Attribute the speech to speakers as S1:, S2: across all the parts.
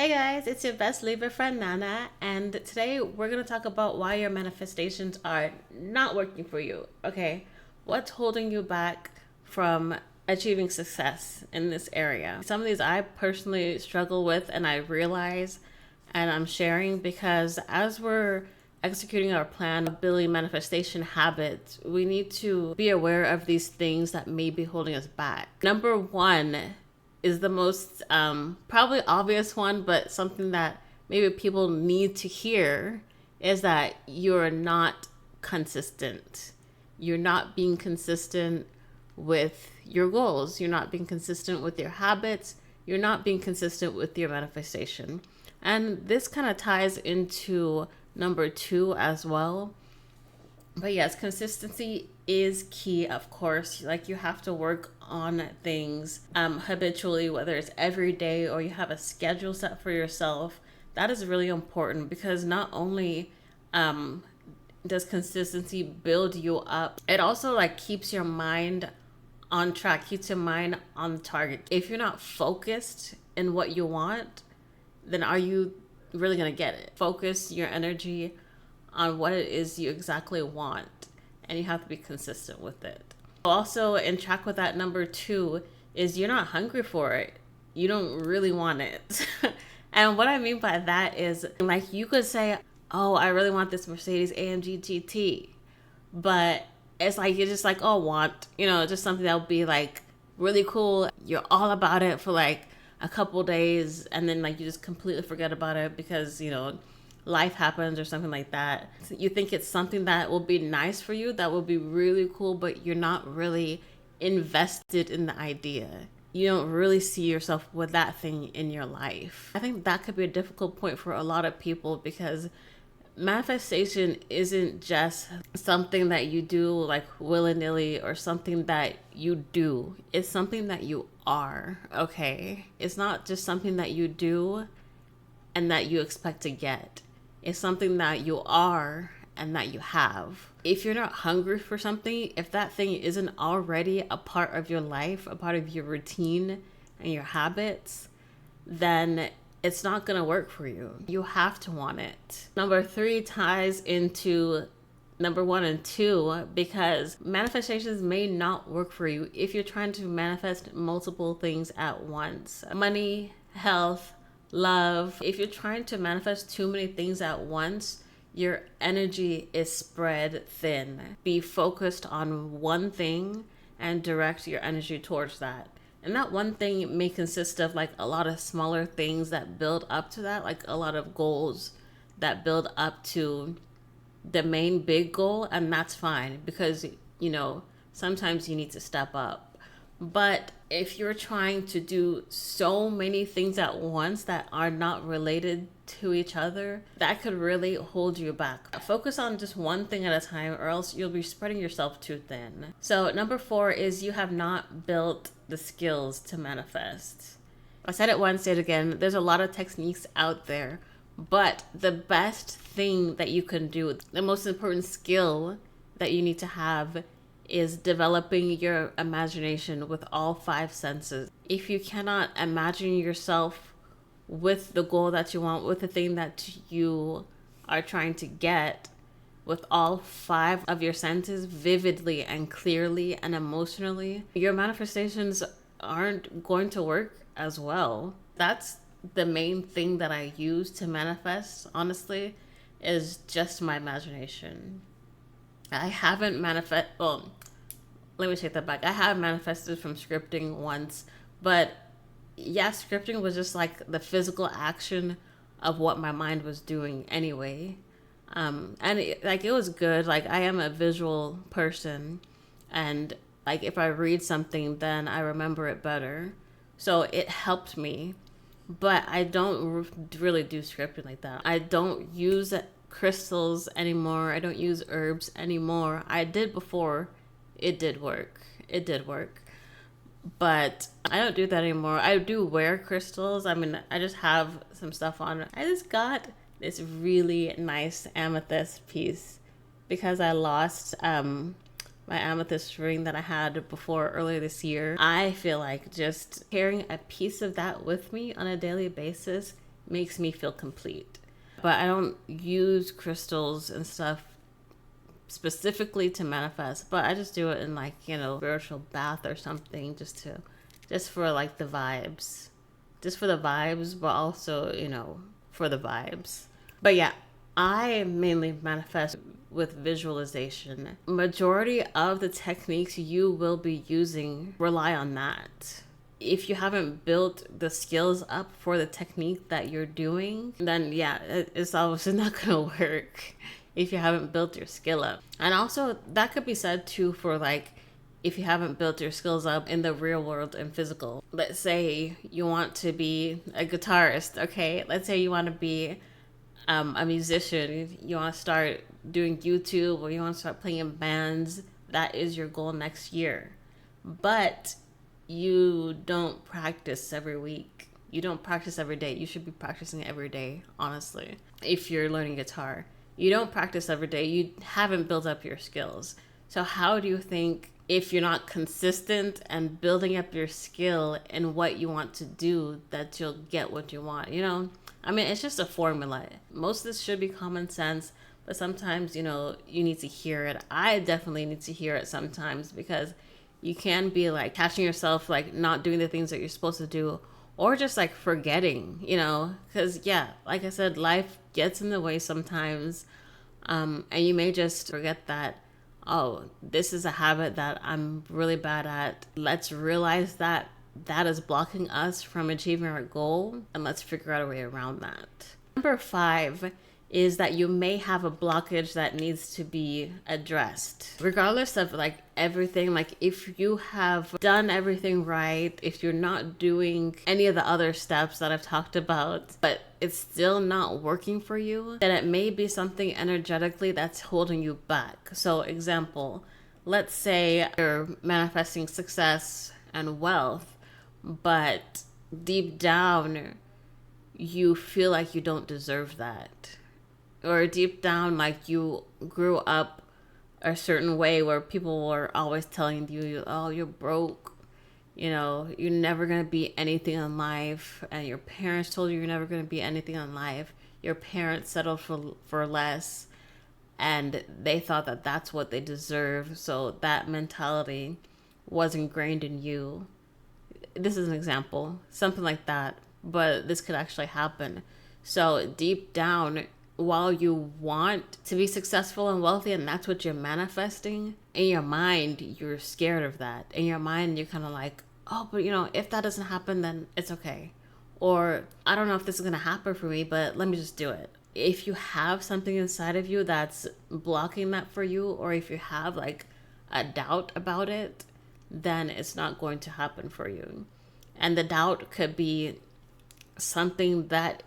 S1: Hey guys, it's your best Libra friend Nana, and today we're going to talk about why your manifestations are not working for you. Okay, what's holding you back from achieving success in this area? Some of these I personally struggle with, and I realize, and I'm sharing because as we're executing our plan of building manifestation habits, we need to be aware of these things that may be holding us back. Number one is the most probably obvious one, but something that maybe people need to hear is that you're not consistent. You're not being consistent with your goals. You're not being consistent with your habits. You're not being consistent with your manifestation. And this kind of ties into number two as well. But yes, consistency is key, of course. Like, you have to work on things habitually, whether it's every day or you have a schedule set for yourself. That is really important because not only does consistency build you up, it also like keeps your mind on track, keeps your mind on target. If you're not focused in what you want, then are you really gonna get it? Focus your energy on what it is you exactly want, and you have to be consistent with it. Also, in track with that, number two is you're not hungry for it. You don't really want it. And what I mean by that is, like, you could say, oh, I really want this Mercedes AMG GT, but it's like you're just like, oh, just something that would be like really cool. You're all about it for like a couple days, and then like you just completely forget about it because life happens or something like that. You think it's something that will be nice for you, that will be really cool, but you're not really invested in the idea. You don't really see yourself with that thing in your life. I think that could be a difficult point for a lot of people because manifestation isn't just something that you do like willy-nilly or something that you do. It's something that you are, okay? It's not just something that you do and that you expect to get. It's something that you are and that you have. If you're not hungry for something, if that thing isn't already a part of your life, a part of your routine and your habits, then it's not gonna work for you. You have to want it. Number three ties into number one and two because manifestations may not work for you if you're trying to manifest multiple things at once. Money, health, love. If you're trying to manifest too many things at once, your energy is spread thin. Be focused on one thing and direct your energy towards that. And that one thing may consist of like a lot of smaller things that build up to that, like a lot of goals that build up to the main big goal, and that's fine because sometimes you need to step up. But if you're trying to do so many things at once that are not related to each other, that could really hold you back. Focus on just one thing at a time, or else you'll be spreading yourself too thin. So number four is you have not built the skills to manifest. I said it once, say it again. There's a lot of techniques out there, but the best thing that you can do, the most important skill that you need to have, is developing your imagination with all five senses. If you cannot imagine yourself with the goal that you want, with the thing that you are trying to get, with all five of your senses vividly and clearly and emotionally, your manifestations aren't going to work as well. That's the main thing that I use to manifest, honestly, is just my imagination. I haven't let me take that back. I have manifested from scripting once, but yeah, scripting was just like the physical action of what my mind was doing anyway. And it was good. Like, I am a visual person, and like if I read something, then I remember it better. So it helped me, but I don't really do scripting like that. I don't use crystals anymore. I don't use herbs anymore. I did before. It did work. But I don't do that anymore. I do wear crystals. I mean, I just have some stuff on. I just got this really nice amethyst piece because I lost my amethyst ring that I had before earlier this year. I feel like just carrying a piece of that with me on a daily basis makes me feel complete. But I don't use crystals and stuff specifically to manifest, but I just do it in like, spiritual bath or something, just for like the vibes. Just for the vibes, but also, for the vibes. But yeah, I mainly manifest with visualization. Majority of the techniques you will be using rely on that. If you haven't built the skills up for the technique that you're doing, then yeah, it's obviously not gonna work if you haven't built your skill up. And also that could be said too for like, if you haven't built your skills up in the real world and physical. Let's say you want to be a guitarist, okay? Let's say you want to be a musician. You want to start doing YouTube, or you want to start playing in bands. That is your goal next year. But you don't practice every week. You don't practice every day. You should be practicing every day, honestly. If you're learning guitar, you don't practice every day. You haven't built up your skills. So how do you think, if you're not consistent and building up your skill in what you want to do, that you'll get what you want? I mean, it's just a formula. Most of this should be common sense, but sometimes, you need to hear it. I definitely need to hear it sometimes, because you can be like catching yourself like not doing the things that you're supposed to do, or just like forgetting, because yeah, like I said, life gets in the way sometimes. And you may just forget that, oh, this is a habit that I'm really bad at. Let's realize that is blocking us from achieving our goal, and let's figure out a way around that. Number 5 is that you may have a blockage that needs to be addressed. Regardless of like everything, like if you have done everything right, if you're not doing any of the other steps that I've talked about, but it's still not working for you, then it may be something energetically that's holding you back. So example, let's say you're manifesting success and wealth, but deep down you feel like you don't deserve that. Or deep down, like you grew up a certain way where people were always telling you, oh, you're broke, you're never going to be anything in life. And your parents told you you're never going to be anything in life. Your parents settled for less, and they thought that that's what they deserve. So that mentality was ingrained in you. This is an example, something like that, but this could actually happen. So deep down, while you want to be successful and wealthy, and that's what you're manifesting, in your mind, you're scared of that. In your mind, you're kind of like, oh, but if that doesn't happen, then it's okay. Or I don't know if this is going to happen for me, but let me just do it. If you have something inside of you that's blocking that for you, or if you have like a doubt about it, then it's not going to happen for you. And the doubt could be something that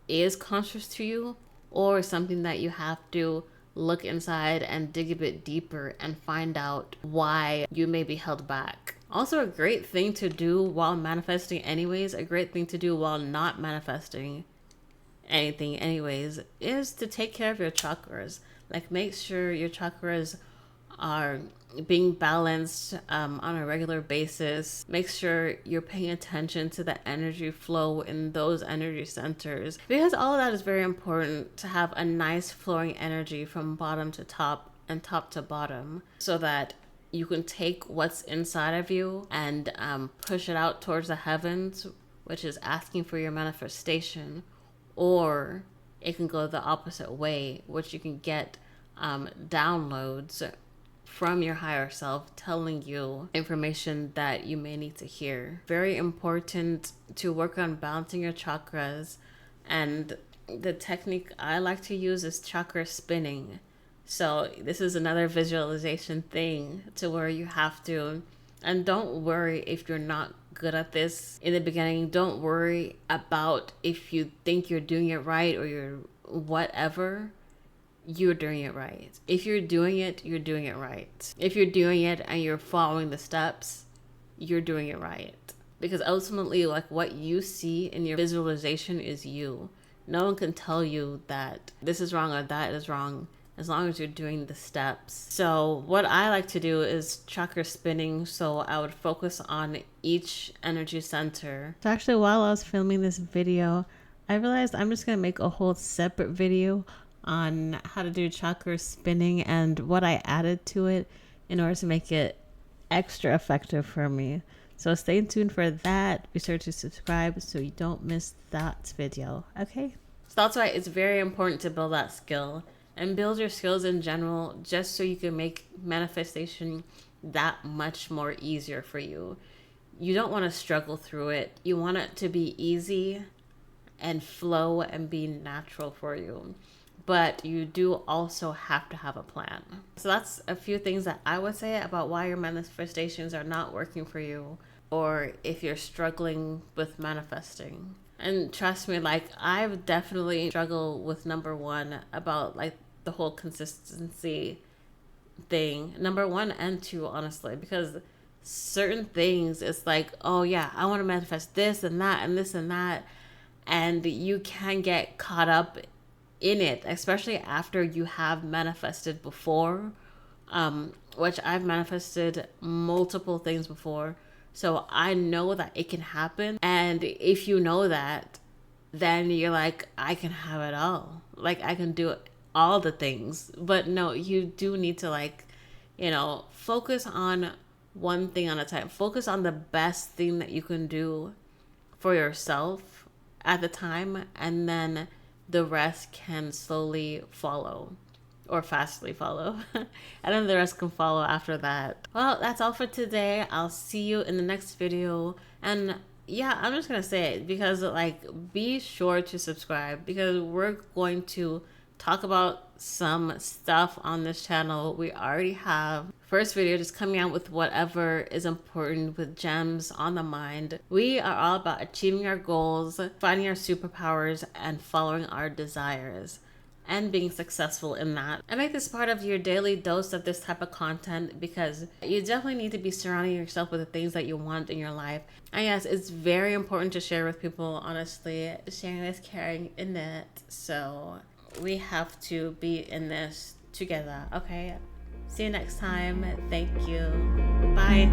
S1: is conscious to you, or something that you have to look inside and dig a bit deeper and find out why you may be held back. Also, a great thing to do while manifesting anyways, a great thing to do while not manifesting anything anyways, is to take care of your chakras. Like, make sure your chakras are being balanced on a regular basis. Make sure you're paying attention to the energy flow in those energy centers, because all of that is very important, to have a nice flowing energy from bottom to top and top to bottom, so that you can take what's inside of you and push it out towards the heavens, which is asking for your manifestation. Or it can go the opposite way, which you can get downloads from your higher self telling you information that you may need to hear. Very important to work on balancing your chakras. And the technique I like to use is chakra spinning. So this is another visualization thing, to where you have to, and don't worry if you're not good at this in the beginning. Don't worry about if you think you're doing it right, or you're whatever. You're doing it right. If you're doing it, you're doing it right. If you're doing it and you're following the steps, you're doing it right. Because ultimately, like, what you see in your visualization is you. No one can tell you that this is wrong or that is wrong, as long as you're doing the steps. So what I like to do is chakra spinning. So I would focus on each energy center. So actually, while I was filming this video, I realized I'm just going to make a whole separate video on how to do chakra spinning and what I added to it in order to make it extra effective for me. So stay tuned for that. Be sure to subscribe so you don't miss that video. Okay? So that's why it's very important to build that skill and build your skills in general, just so you can make manifestation that much more easier for you. You don't want to struggle through it. You want it to be easy and flow and be natural for you. But you do also have to have a plan. So that's a few things that I would say about why your manifestations are not working for you, or if you're struggling with manifesting. And trust me, like, I've definitely struggled with number one, about like the whole consistency thing. Number one and two, honestly, because certain things, it's like, oh yeah, I want to manifest this and that and this and that. And you can get caught up in it, especially after you have manifested before, which I've manifested multiple things before. So I know that it can happen. And if you know that, then you're like, I can have it all. Like, I can do all the things. But no, you do need to, like, focus on one thing at a time. Focus on the best thing that you can do for yourself at the time, and then the rest can slowly follow, or fastly follow. And then the rest can follow after that. Well, that's all for today. I'll see you in the next video. And yeah, I'm just gonna say it because, like, be sure to subscribe, because we're going to talk about some stuff on this channel we already have. First video, just coming out with whatever is important, with gems on the mind. We are all about achieving our goals, finding our superpowers, and following our desires, and being successful in that. And make this part of your daily dose of this type of content, because you definitely need to be surrounding yourself with the things that you want in your life. And yes, it's very important to share with people, honestly. Sharing is caring in it. So we have to be in this together, okay? See you next time. Thank you. Bye.